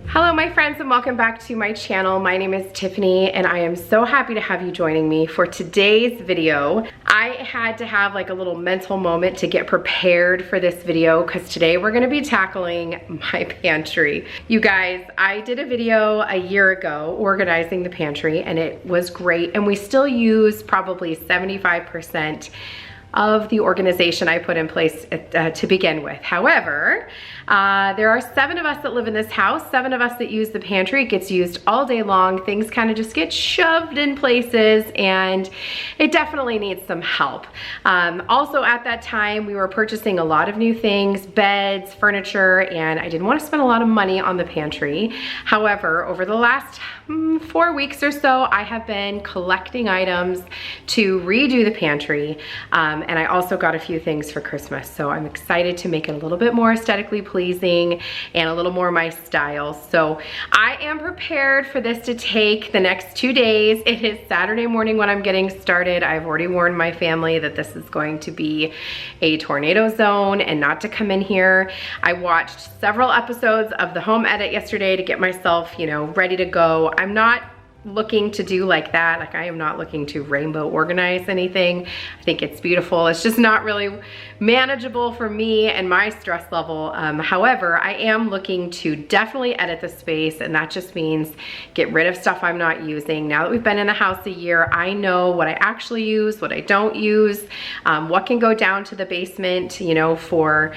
Hello my friends and welcome back to my channel. My name is Tiffany and I am so happy to have you joining me for today's video. I had to have like a little mental moment to get prepared for this video because today we're gonna be tackling my pantry. You guys, I did a video a year ago organizing the pantry and it was great, and we still use probably 75% of the organization I put in place to begin with. However, there are 7 of us that live in this house, 7 of us that use the pantry. It gets used all day long. Things kind of just get shoved in places and it definitely needs some help. Also at that time, we were purchasing a lot of new things, beds, furniture, and I didn't want to spend a lot of money on the pantry. However, over the last 4 weeks or so, I have been collecting items to redo the pantry. And I also got a few things for Christmas. So I'm excited to make it a little bit more aesthetically pleasing and a little more my style. So I am prepared for this to take the next 2 days. It is Saturday morning when I'm getting started. I've already warned my family that this is going to be a tornado zone and not to come in here. I watched several episodes of the home edit yesterday to get myself, ready to go. I'm not looking to do like that. Like I am not looking to rainbow organize anything. I think it's beautiful. It's just not really manageable for me and my stress level. However, I am looking to definitely edit the space, and that just means get rid of stuff I'm not using. Now that we've been in the house a year, I know what I actually use, what I don't use, what can go down to the basement, for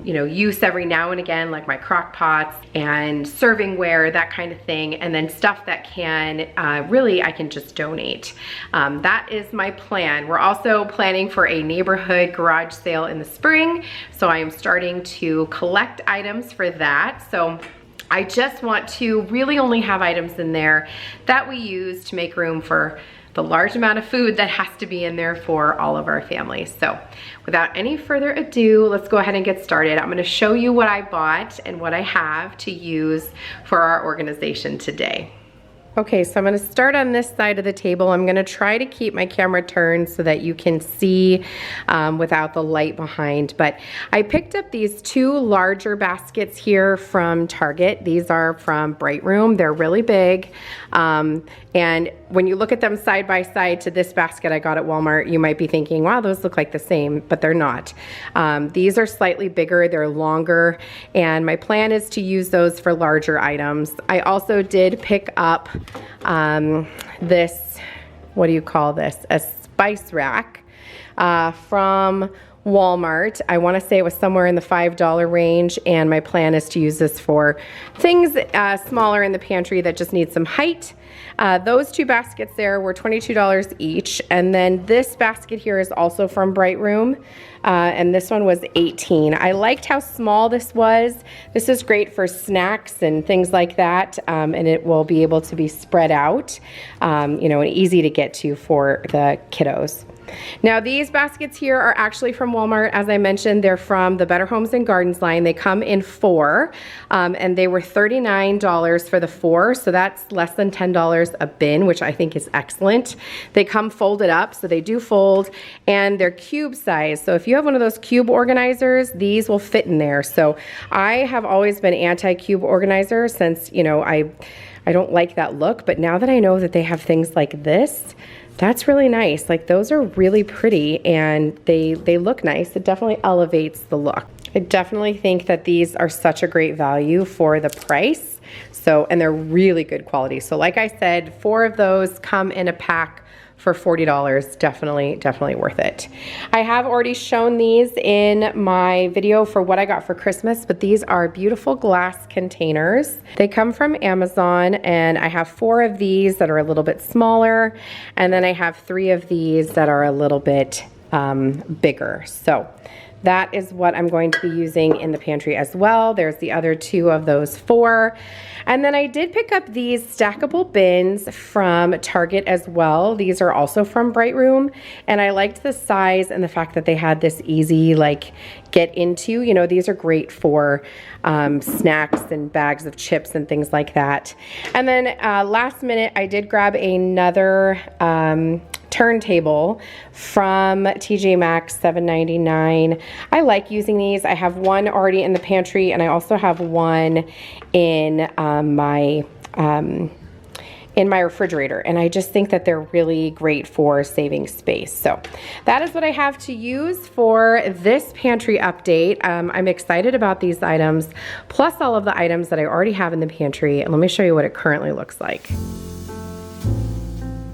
use every now and again, like my crock pots and servingware, that kind of thing. And then stuff that can, I can just donate. That is my plan. We're also planning for a neighborhood garage sale in the spring. So I am starting to collect items for that. So I just want to really only have items in there that we use to make room for the large amount of food that has to be in there for all of our families. So without any further ado, let's go ahead and get started. I'm gonna show you what I bought and what I have to use for our organization today. Okay, so I'm gonna start on this side of the table. I'm gonna try to keep my camera turned so that you can see without the light behind. But I picked up these 2 larger baskets here from Target. These are from Bright Room. They're really big. And when you look at them side by side to this basket I got at Walmart, you might be thinking, wow, those look like the same, but they're not. These are slightly bigger, they're longer, and my plan is to use those for larger items. I also did pick up this, what do you call this? A spice rack from Walmart. I want to say it was somewhere in the $5 range, and my plan is to use this for things smaller in the pantry that just need some height. Those 2 baskets there were $22 each, and then this basket here is also from Bright Room, and this one was $18. I liked how small this was. This is great for snacks and things like that, and it will be able to be spread out, and easy to get to for the kiddos. Now these baskets here are actually from Walmart. As I mentioned, they're from the Better Homes and Gardens line. They come in 4, and they were $39 for the 4, so that's less than $10 a bin, which I think is excellent. They come folded up, so they do fold, and they're cube size. So if you have one of those cube organizers, these will fit in there. So I have always been anti-cube organizer since, I don't like that look, but now that I know that they have things like this, that's really nice. Like those are really pretty and they look nice. It definitely elevates the look. I definitely think that these are such a great value for the price. So, and they're really good quality. So like I said, 4 of those come in a pack for $40. Definitely worth it. I have already shown these in my video for what I got for Christmas, but these are beautiful glass containers. They come from Amazon, and I have 4 of these that are a little bit smaller, and then I have 3 of these that are a little bit bigger. So that is what I'm going to be using in the pantry as well. There's the other 2 of those 4. And then I did pick up these stackable bins from Target as well. These are also from Bright Room, and I liked the size and the fact that they had this easy get into. These are great for snacks and bags of chips and things like that. And then last minute I did grab another turntable from TJ Maxx, $7.99. I like using these. I have one already in the pantry, and I also have one in my refrigerator, and I just think that they're really great for saving space. So that is what I have to use for this pantry update. I'm excited about these items, plus all of the items that I already have in the pantry, and let me show you what it currently looks like.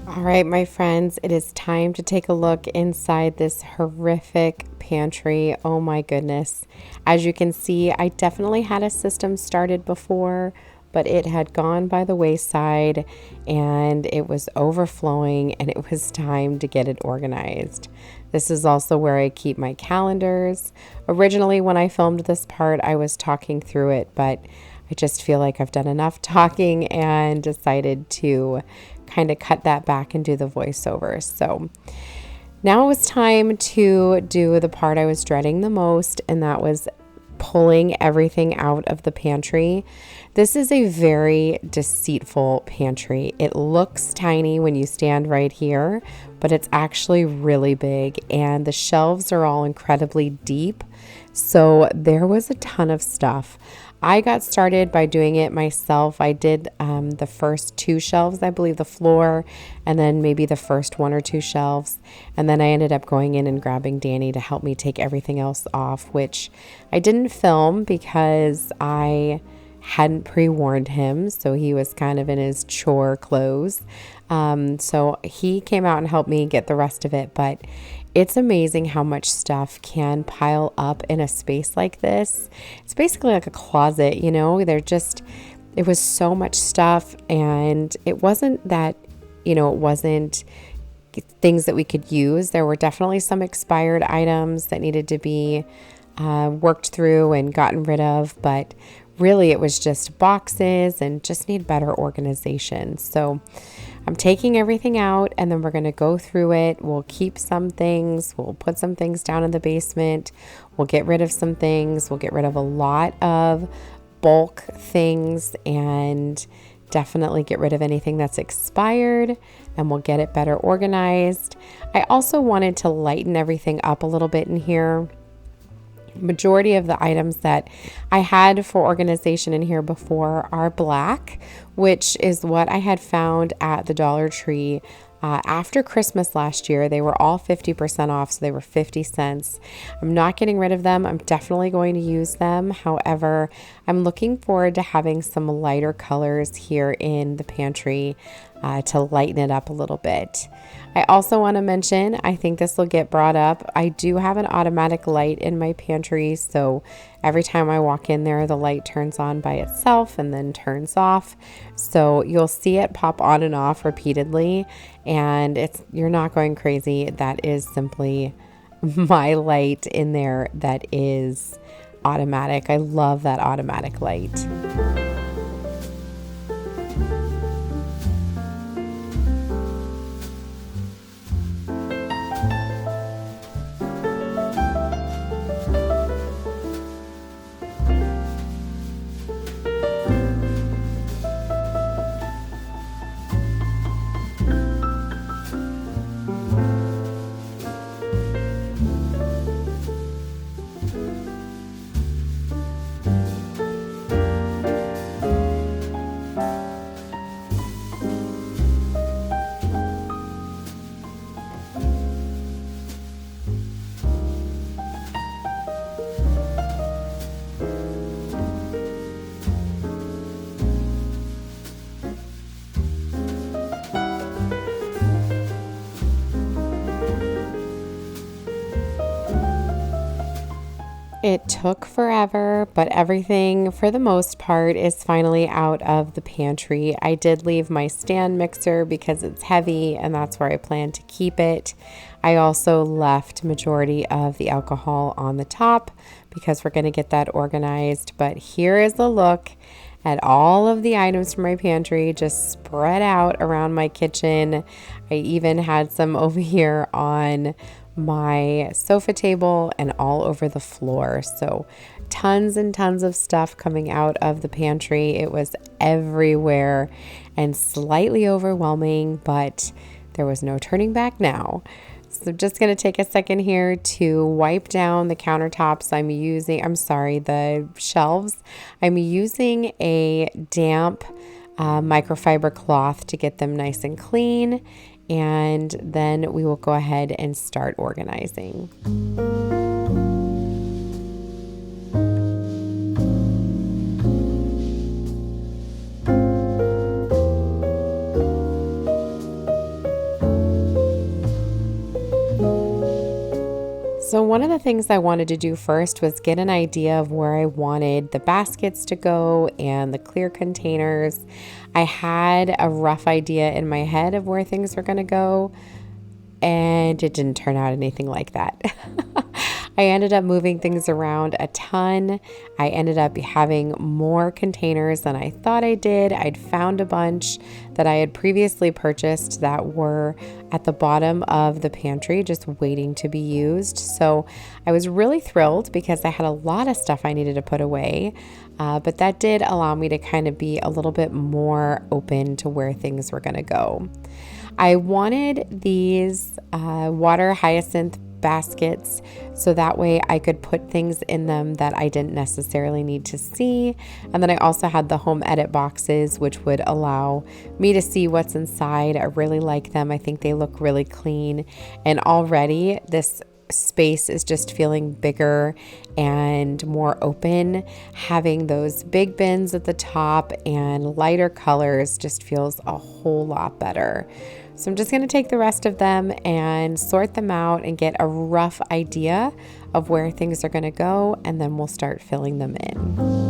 All right, my friends, it is time to take a look inside this horrific pantry. Oh my goodness. As you can see, I definitely had a system started before, but it had gone by the wayside and it was overflowing, and it was time to get it organized. This is also where I keep my calendars. Originally, when I filmed this part, I was talking through it, but I just feel like I've done enough talking and decided to kind of cut that back and do the voiceover. So now it was time to do the part I was dreading the most, and that was pulling everything out of the pantry. This is a very deceitful pantry. It looks tiny when you stand right here, but it's actually really big, and the shelves are all incredibly deep. So there was a ton of stuff. I got started by doing it myself. I did the first 2 shelves, I believe, the floor, and then maybe the first 1 or 2 shelves. And then I ended up going in and grabbing Danny to help me take everything else off, which I didn't film because I hadn't pre-warned him. So he was kind of in his chore clothes. So he came out and helped me get the rest of it. But it's amazing how much stuff can pile up in a space like this. It's basically like a closet, you know. It was so much stuff, and it wasn't that, you know, it wasn't things that we could use. There were definitely some expired items that needed to be worked through and gotten rid of, but really it was just boxes and just need better organization. So I'm taking everything out, and then we're going to go through it. We'll keep some things. We'll put some things down in the basement. We'll get rid of some things. We'll get rid of a lot of bulk things, and definitely get rid of anything that's expired, and we'll get it better organized. I also wanted to lighten everything up a little bit in here. Majority of the items that I had for organization in here before are black, which is what I had found at the Dollar Tree after Christmas last year. They were all 50% off, so they were 50 cents. I'm not getting rid of them. I'm definitely going to use them. However, I'm looking forward to having some lighter colors here in the pantry to lighten it up a little bit. I also want to mention, I think this will get brought up, I do have an automatic light in my pantry, so every time I walk in there, the light turns on by itself and then turns off. So you'll see it pop on and off repeatedly, and you're not going crazy. That is simply my light in there that is automatic. I love that automatic light. It took forever, but everything for the most part is finally out of the pantry. I did leave my stand mixer because it's heavy and that's where I plan to keep it. I also left majority of the alcohol on the top because we're going to get that organized. But here is a look at all of the items from my pantry just spread out around my kitchen. I even had some over here on my sofa table and all over the floor. So tons and tons of stuff coming out of the pantry. It was everywhere and slightly overwhelming, but there was no turning back now. So just going to take a second here to wipe down the countertops. The shelves. I'm using a damp microfiber cloth to get them nice and clean. And then we will go ahead and start organizing. So one of the things I wanted to do first was get an idea of where I wanted the baskets to go and the clear containers. I had a rough idea in my head of where things were going to go, and it didn't turn out anything like that. I ended up moving things around a ton. I ended up having more containers than I thought I did. I'd found a bunch that I had previously purchased that were at the bottom of the pantry, just waiting to be used. So I was really thrilled because I had a lot of stuff I needed to put away. But that did allow me to kind of be a little bit more open to where things were going to go. I wanted these water hyacinth baskets so that way I could put things in them that I didn't necessarily need to see. And then I also had the home edit boxes, which would allow me to see what's inside. I really like them. I think they look really clean. And already this space is just feeling bigger and more open. Having those big bins at the top and lighter colors just feels a whole lot better. So I'm just going to take the rest of them and sort them out and get a rough idea of where things are going to go, and then we'll start filling them in.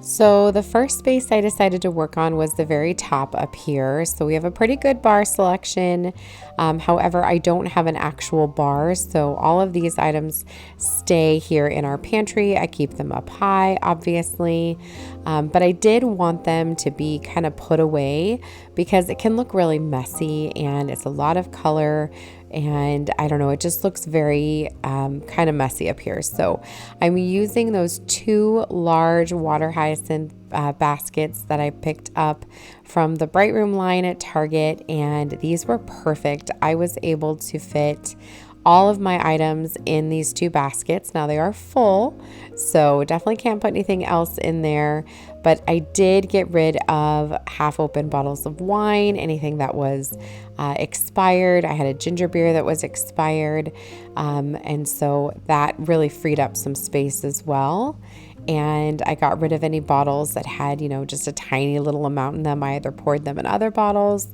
So the first space I decided to work on was the very top up here. So we have a pretty good bar selection. However, I don't have an actual bar. So all of these items stay here in our pantry. I keep them up high, obviously. But I did want them to be kind of put away because it can look really messy and it's a lot of color. And I don't know, it just looks very kind of messy up here. So I'm using those two large water hyacinth baskets that I picked up from the Bright Room line at Target, and these were perfect. I was able to fit all of my items in these two baskets. Now they are full, so definitely can't put anything else in there, but I did get rid of half open bottles of wine, anything that was expired. I had a ginger beer that was expired, and so that really freed up some space as well. And I got rid of any bottles that had, just a tiny little amount in them. I either poured them in other bottles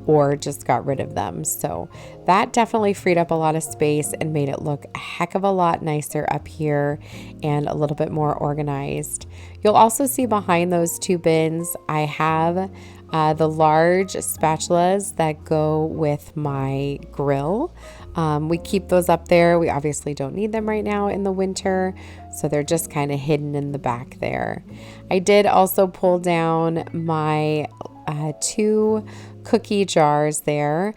or just got rid of them. So that definitely freed up a lot of space and made it look a heck of a lot nicer up here and a little bit more organized. You'll also see behind those two bins, I have the large spatulas that go with my grill. We keep those up there. We obviously don't need them right now in the winter, so they're just kind of hidden in the back there. I did also pull down my two cookie jars there.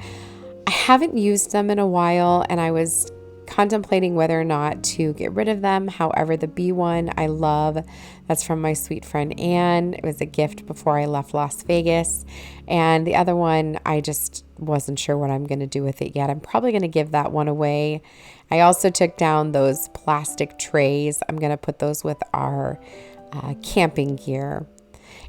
I haven't used them in a while, and I was contemplating whether or not to get rid of them. However, the B one I love. That's from my sweet friend Anne. It was a gift before I left Las Vegas. And the other one, I just wasn't sure what I'm going to do with it yet. I'm probably going to give that one away. I also took down those plastic trays. I'm going to put those with our camping gear.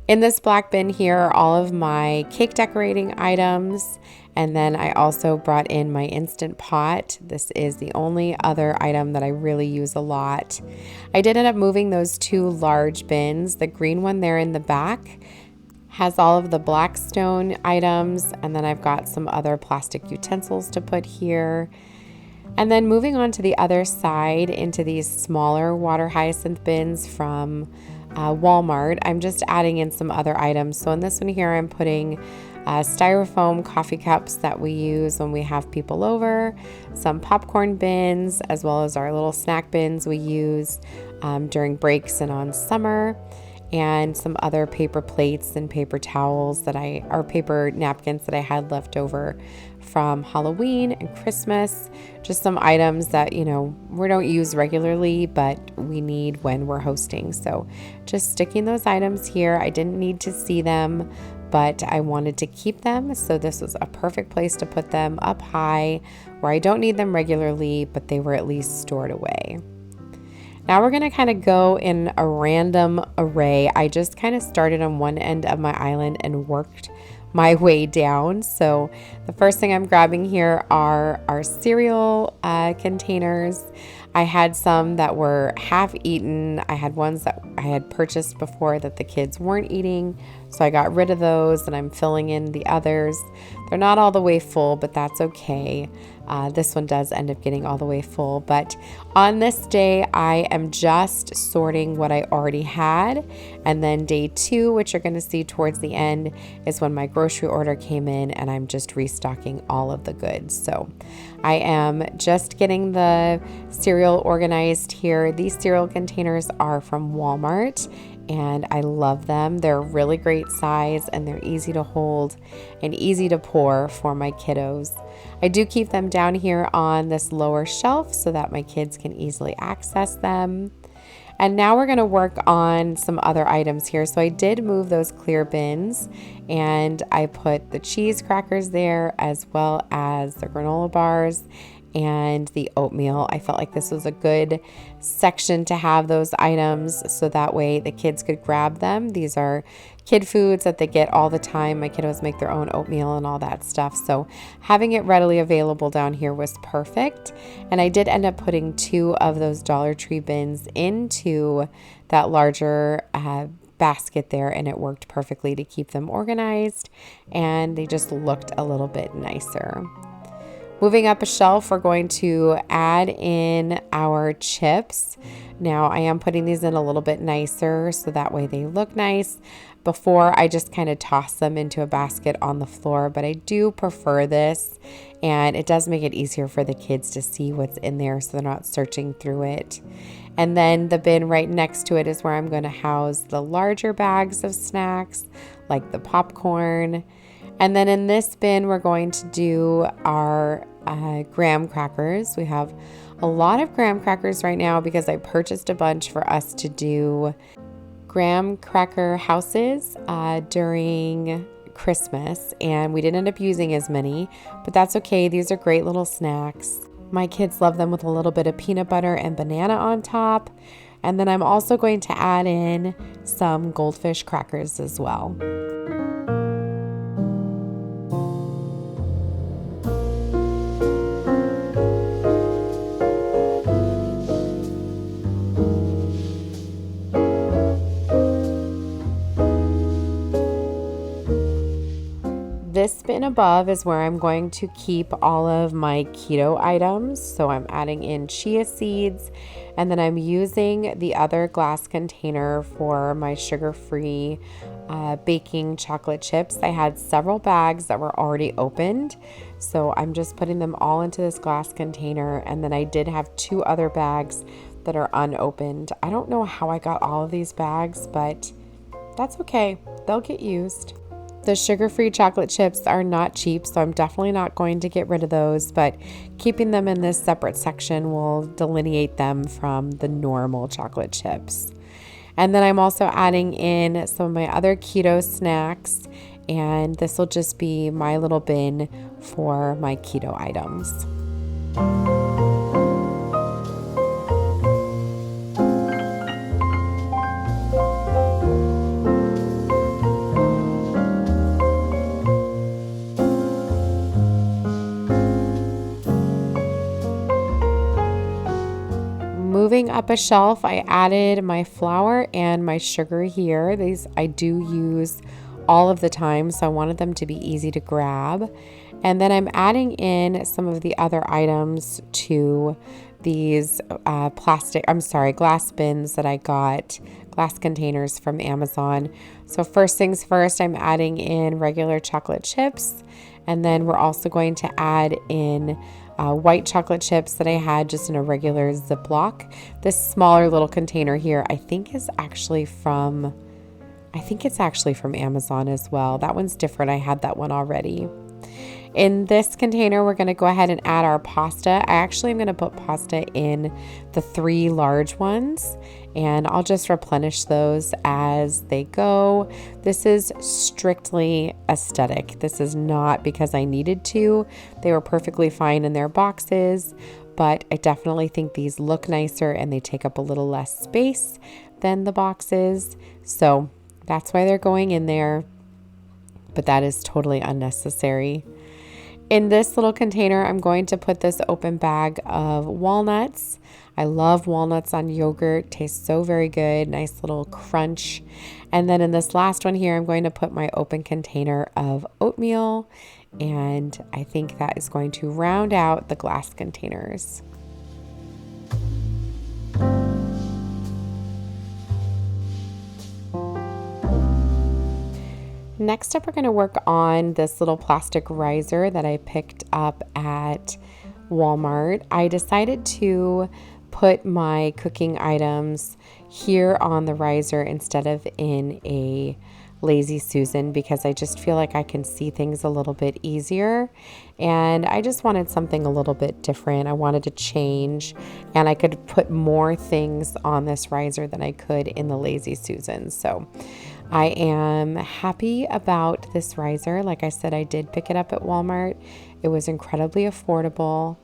In this black bin here are all of my cake decorating items. And then I also brought in my Instant Pot. This is the only other item that I really use a lot. I did end up moving those two large bins. The green one there in the back Has all of the Blackstone items, and then I've got some other plastic utensils to put here. And then moving on to the other side into these smaller water hyacinth bins from Walmart, I'm just adding in some other items. So in this one here, I'm putting styrofoam coffee cups that we use when we have people over, some popcorn bins, as well as our little snack bins we use during breaks and on summer, and some other paper plates and paper towels or paper napkins that I had left over from Halloween and Christmas. Just some items that, we don't use regularly, but we need when we're hosting. So just sticking those items here. I didn't need to see them, but I wanted to keep them. So this was a perfect place to put them up high where I don't need them regularly, but they were at least stored away. Now we're going to kind of go in a random array. I just kind of started on one end of my island and worked my way down. So the first thing I'm grabbing here are our cereal containers. I had some that were half eaten. I had ones that I had purchased before that the kids weren't eating. So I got rid of those and I'm filling in the others. They're not all the way full, but that's okay. This one does end up getting all the way full, but on this day I am just sorting what I already had, and then day 2, which you're going to see towards the end, is when my grocery order came in and I'm just restocking all of the goods. So I am just getting the cereal organized here. These cereal containers are from Walmart and I love them. They're a really great size and they're easy to hold and easy to pour for my kiddos. I do keep them down here on this lower shelf so that my kids can easily access them. And now we're going to work on some other items here. So I did move those clear bins and I put the cheese crackers there as well as the granola bars and the oatmeal. I felt like this was a good section to have those items so that way the kids could grab them. These are kid foods that they get all the time. My kiddos make their own oatmeal and all that stuff. So having it readily available down here was perfect. And I did end up putting 2 of those Dollar Tree bins into that larger basket there, and it worked perfectly to keep them organized and they just looked a little bit nicer. Moving up a shelf, we're going to add in our chips. Now I am putting these in a little bit nicer so that way they look nice. Before I just kind of toss them into a basket on the floor, but I do prefer this and it does make it easier for the kids to see what's in there so they're not searching through it. And then the bin right next to it is where I'm going to house the larger bags of snacks like the popcorn. And then in this bin, we're going to do our graham crackers. We have a lot of graham crackers right now because I purchased a bunch for us to do graham cracker houses during Christmas, and we didn't end up using as many, but that's okay. These are great little snacks. My kids love them with a little bit of peanut butter and banana on top. And then I'm also going to add in some goldfish crackers as well. This bin above is where I'm going to keep all of my keto items. So I'm adding in chia seeds, and then I'm using the other glass container for my sugar-free baking chocolate chips. I had several bags that were already opened, so I'm just putting them all into this glass container, and then I did have 2 other bags that are unopened. I don't know how I got all of these bags, but that's okay. They'll get used. The sugar-free chocolate chips are not cheap, so I'm definitely not going to get rid of those, but keeping them in this separate section will delineate them from the normal chocolate chips. And then I'm also adding in some of my other keto snacks, and this will just be my little bin for my keto items. Moving up a shelf, I added my flour and my sugar here. These I do use all of the time, so I wanted them to be easy to grab. And then I'm adding in some of the other items to these glass bins that I got, glass containers from Amazon. So first things first, I'm adding in regular chocolate chips, and then we're also going to add in white chocolate chips that I had just in a regular Ziploc. This smaller little container here, I think it's actually from Amazon as well. That one's different. I had that one already. In this container, we're going to go ahead and add our pasta. I actually am going to put pasta in the 3 large ones, and I'll just replenish those as they go. This is strictly aesthetic. This is not because I needed to. They were perfectly fine in their boxes, but I definitely think these look nicer and they take up a little less space than the boxes. So that's why they're going in there, but that is totally unnecessary. In this little container, I'm going to put this open bag of walnuts. I love walnuts on yogurt. Tastes so very good. Nice little crunch. And then in this last one here, I'm going to put my open container of oatmeal. And I think that is going to round out the glass containers. Next up, we're going to work on this little plastic riser that I picked up at Walmart. I decided to put my cooking items here on the riser instead of in a Lazy Susan because I just feel like I can see things a little bit easier, and I just wanted something a little bit different. I wanted to change, and I could put more things on this riser than I could in the Lazy Susan. So I am happy about this riser. Like I said, I did pick it up at Walmart. It was incredibly affordable.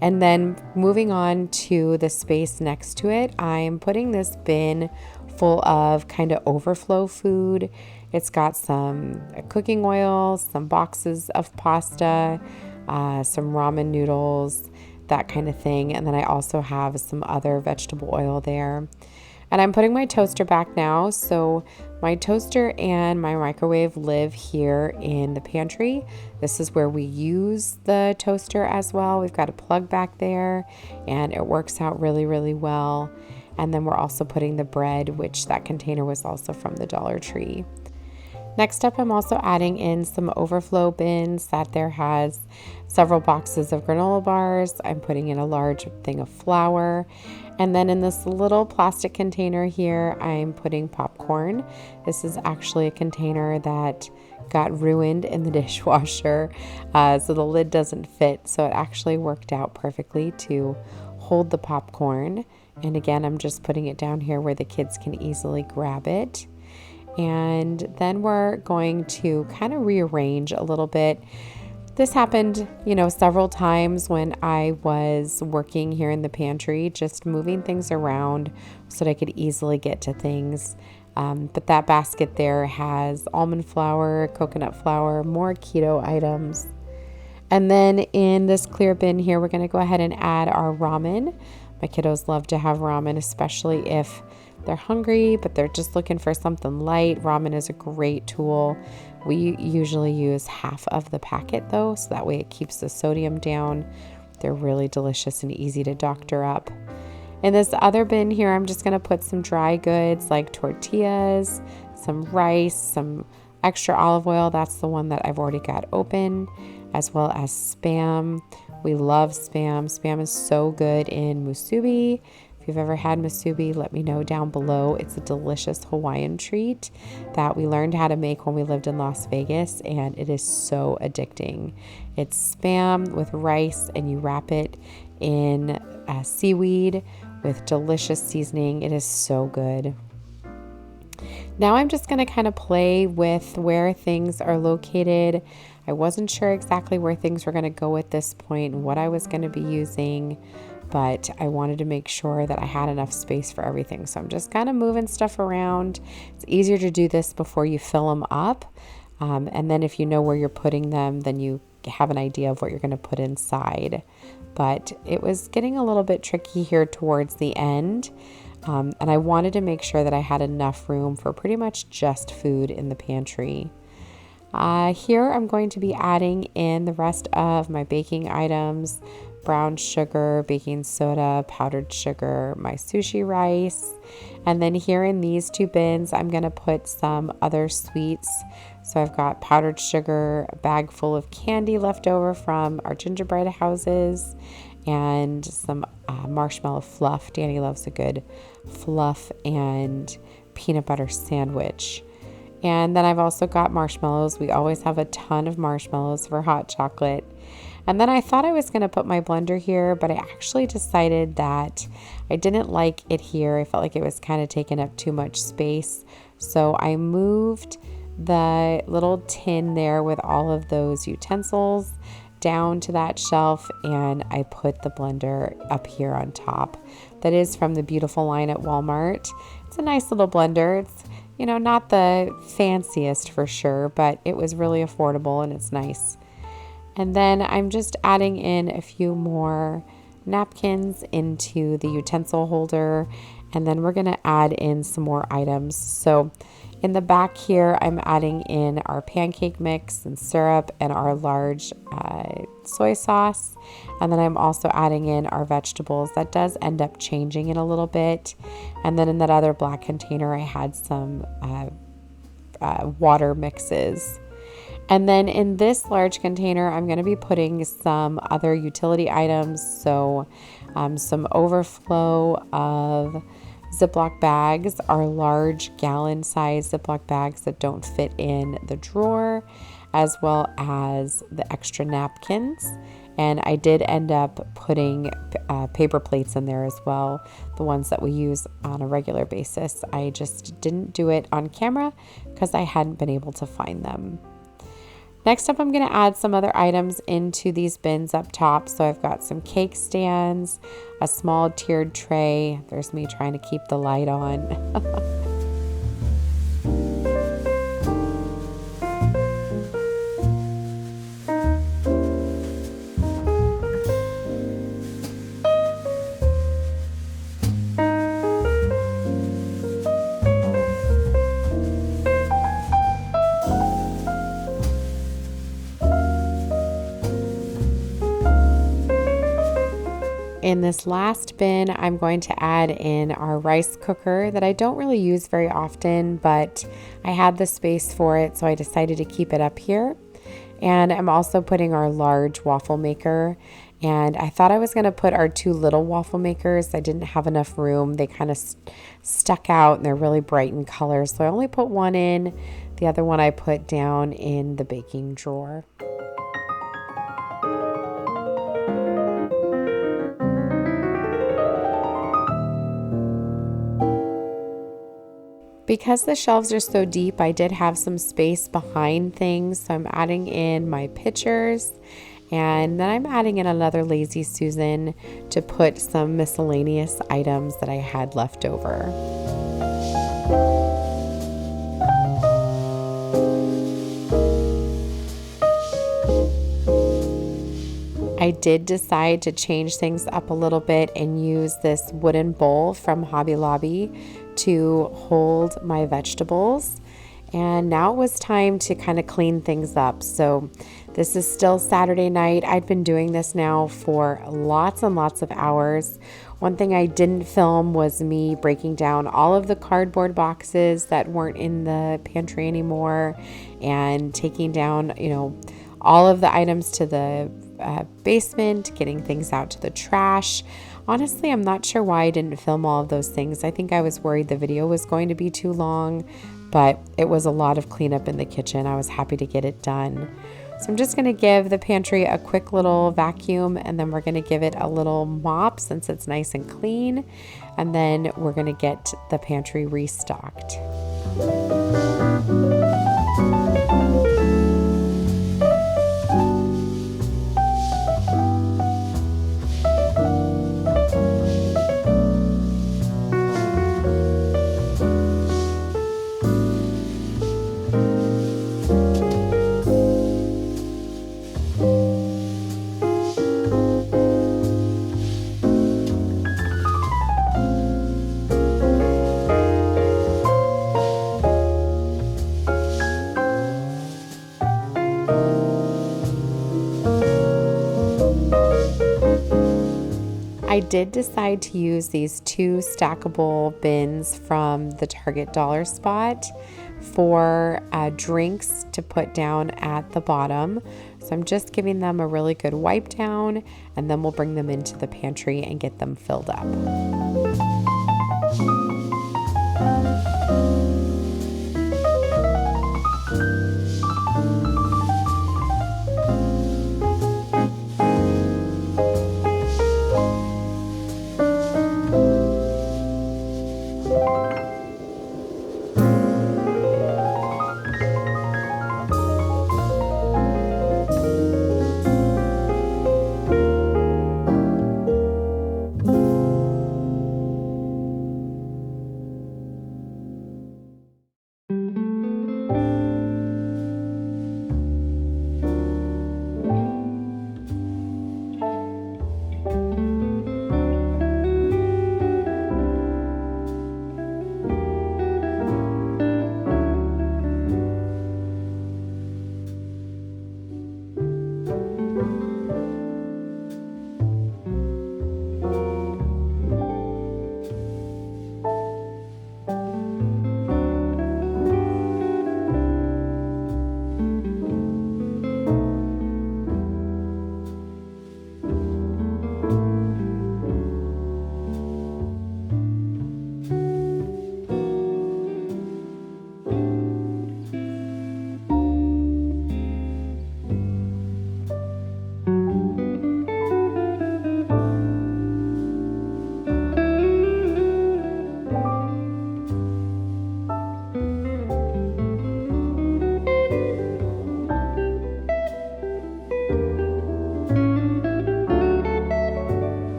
And then moving on to the space next to it, I'm putting this bin full of kind of overflow food. It's got some cooking oil, some boxes of pasta, some ramen noodles, that kind of thing. And then I also have some other vegetable oil there. And I'm putting my toaster back now. So my toaster and my microwave live here in the pantry. This is where we use the toaster as well. We've got a plug back there and it works out really, really well. And then we're also putting the bread, which that container was also from the Dollar Tree. Next up, I'm also adding in some overflow bins that there has several boxes of granola bars. I'm putting in a large thing of flour. And then in this little plastic container here, I'm putting popcorn. This is actually a container that got ruined in the dishwasher. So the lid doesn't fit. So it actually worked out perfectly to hold the popcorn. And again, I'm just putting it down here where the kids can easily grab it. And then we're going to kind of rearrange a little bit. This happened, several times when I was working here in the pantry, just moving things around so that I could easily get to things. But that basket there has almond flour, coconut flour, more keto items. And then in this clear bin here, we're going to go ahead and add our ramen. My kiddos love to have ramen, especially if they're hungry, but they're just looking for something light. Ramen is a great tool. We usually use half of the packet though, so that way it keeps the sodium down. They're really delicious and easy to doctor up. In this other bin here, I'm just gonna put some dry goods like tortillas, some rice, some extra olive oil. That's the one that I've already got open, as well as Spam. We love Spam. Spam is so good in musubi. If you've ever had musubi, let me know down below. It's a delicious Hawaiian treat that we learned how to make when we lived in Las Vegas, and it is so addicting. It's Spam with rice, and you wrap it in seaweed with delicious seasoning. It is so good. Now I'm just going to kind of play with where things are located. I wasn't sure exactly where things were going to go at this point and what I was going to be using, but I wanted to make sure that I had enough space for everything. So I'm just kind of moving stuff around. It's easier to do this before you fill them up. And then if you know where you're putting them, then you have an idea of what you're going to put inside. But it was getting a little bit tricky here towards the end. And I wanted to make sure that I had enough room for pretty much just food in the pantry. Here I'm going to be adding in the rest of my baking items: brown sugar, baking soda, powdered sugar, my sushi rice. And then here in these two bins, I'm going to put some other sweets. So I've got powdered sugar, a bag full of candy left over from our gingerbread houses, and some marshmallow fluff. Danny loves a good fluff and peanut butter sandwich. And then I've also got marshmallows. We always have a ton of marshmallows for hot chocolate. And then I thought I was going to put my blender here, but I actually decided that I didn't like it here. I felt like it was kind of taking up too much space. So I moved the little tin there with all of those utensils down to that shelf, and I put the blender up here on top. That is from the Beautiful line at Walmart. It's a nice little blender. It's, not the fanciest for sure, but it was really affordable and it's nice. And then I'm just adding in a few more napkins into the utensil holder, and then we're going to add in some more items. So in the back here, I'm adding in our pancake mix and syrup and our large soy sauce. And then I'm also adding in our vegetables. That does end up changing it a little bit. And then in that other black container, I had some water mixes. And then in this large container, I'm going to be putting some other utility items. So some overflow of Ziploc bags, our large gallon size Ziploc bags that don't fit in the drawer, as well as the extra napkins. And I did end up putting paper plates in there as well, the ones that we use on a regular basis. I just didn't do it on camera because I hadn't been able to find them. Next up, I'm going to add some other items into these bins up top. So I've got some cake stands, a small tiered tray. There's me trying to keep the light on. In this last bin, I'm going to add in our rice cooker that I don't really use very often, but I had the space for it, so I decided to keep it up here. And I'm also putting our large waffle maker. And I thought I was going to put our two little waffle makers. I didn't have enough room. They kind of stuck out and they're really bright in color. So I only put one in. The other one I put down in the baking drawer. Because the shelves are so deep, I did have some space behind things, so I'm adding in my pitchers, and then I'm adding in another Lazy Susan to put some miscellaneous items that I had left over. I did decide to change things up a little bit and use this wooden bowl from Hobby Lobby to hold my vegetables. And now it was time to kind of clean things up. So this is still Saturday night. I'd been doing this now for lots and lots of hours. One thing I didn't film was me breaking down all of the cardboard boxes that weren't in the pantry anymore and taking down, all of the items to the basement, getting things out to the trash. Honestly, I'm not sure why I didn't film all of those things. I think I was worried the video was going to be too long, but it was a lot of cleanup in the kitchen. I was happy to get it done. So I'm just going to give the pantry a quick little vacuum, and then we're going to give it a little mop since it's nice and clean, and then we're going to get the pantry restocked. I did decide to use these 2 stackable bins from the Target Dollar Spot for drinks to put down at the bottom. So I'm just giving them a really good wipe down, and then we'll bring them into the pantry and get them filled up.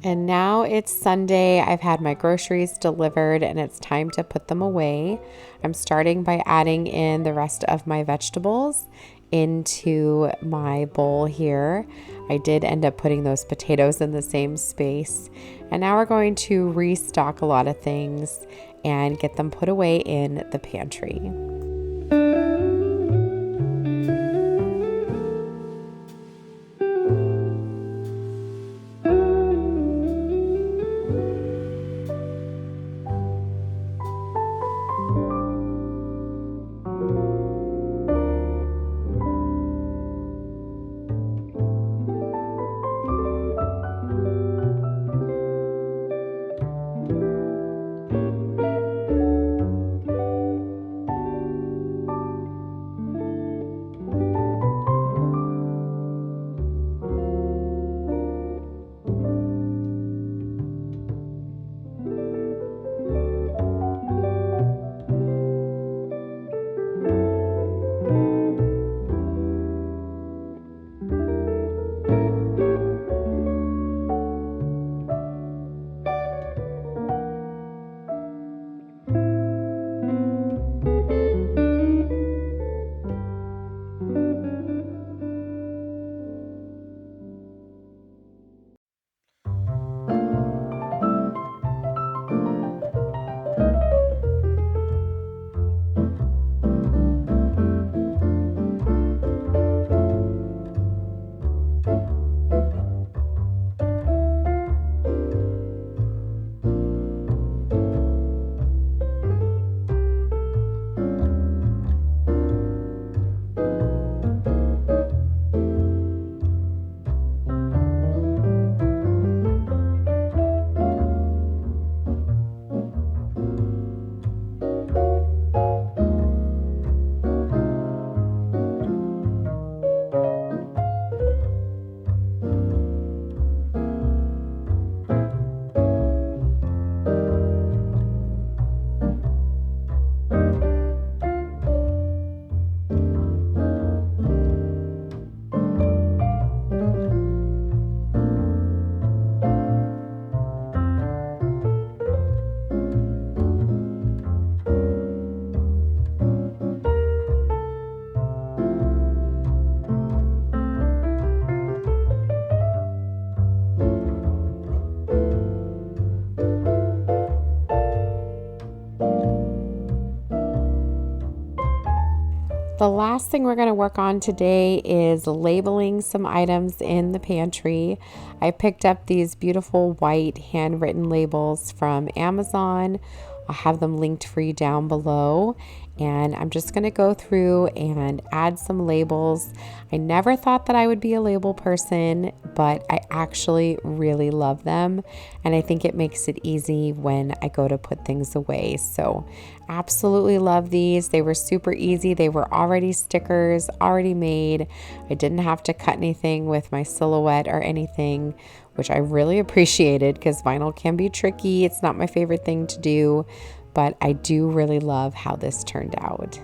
And now it's Sunday. I've had my groceries delivered and it's time to put them away. I'm starting by adding in the rest of my vegetables into my bowl here. I did end up putting those potatoes in the same space. And now we're going to restock a lot of things and get them put away in the pantry. The last thing we're going to work on today is labeling some items in the pantry. I picked up these beautiful white handwritten labels from Amazon. I'll have them linked for you down below. And I'm just going to go through and add some labels. I never thought that I would be a label person, but I actually really love them. And I think it makes it easy when I go to put things away. So absolutely love these. They were super easy. They were already stickers, already made. I didn't have to cut anything with my silhouette or anything, which I really appreciated because vinyl can be tricky. It's not my favorite thing to do, but I do really love how this turned out.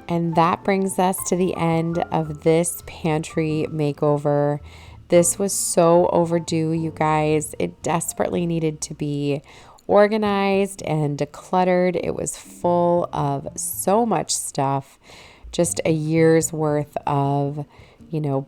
And that brings us to the end of this pantry makeover. This was so overdue, you guys. It desperately needed to be organized and decluttered. It was full of so much stuff, just a year's worth of,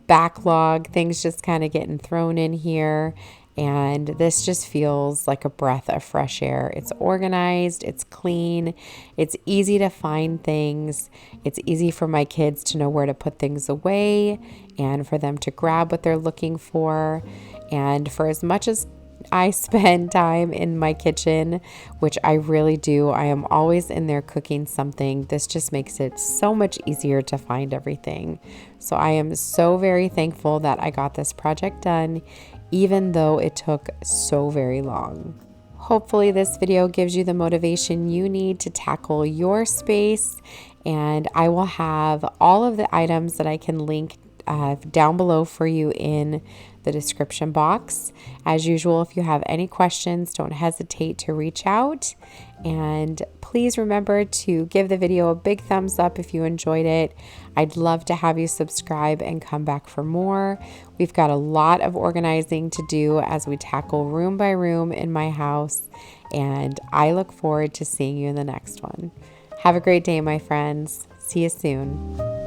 backlog, things just kind of getting thrown in here. and this just feels like a breath of fresh air. It's organized, it's clean, it's easy to find things, it's easy for my kids to know where to put things away and for them to grab what they're looking for. And for as much as I spend time in my kitchen, which I really do, I am always in there cooking something. This just makes it so much easier to find everything. So I am so very thankful that I got this project done, even though it took so very long. Hopefully this video gives you the motivation you need to tackle your space, and I will have all of the items that I can link down below for you in the description box. As usual, if you have any questions, don't hesitate to reach out. And please remember to give the video a big thumbs up if you enjoyed it. I'd love to have you subscribe and come back for more. We've got a lot of organizing to do as we tackle room by room in my house, and I look forward to seeing you in the next one. Have a great day, my friends. See you soon.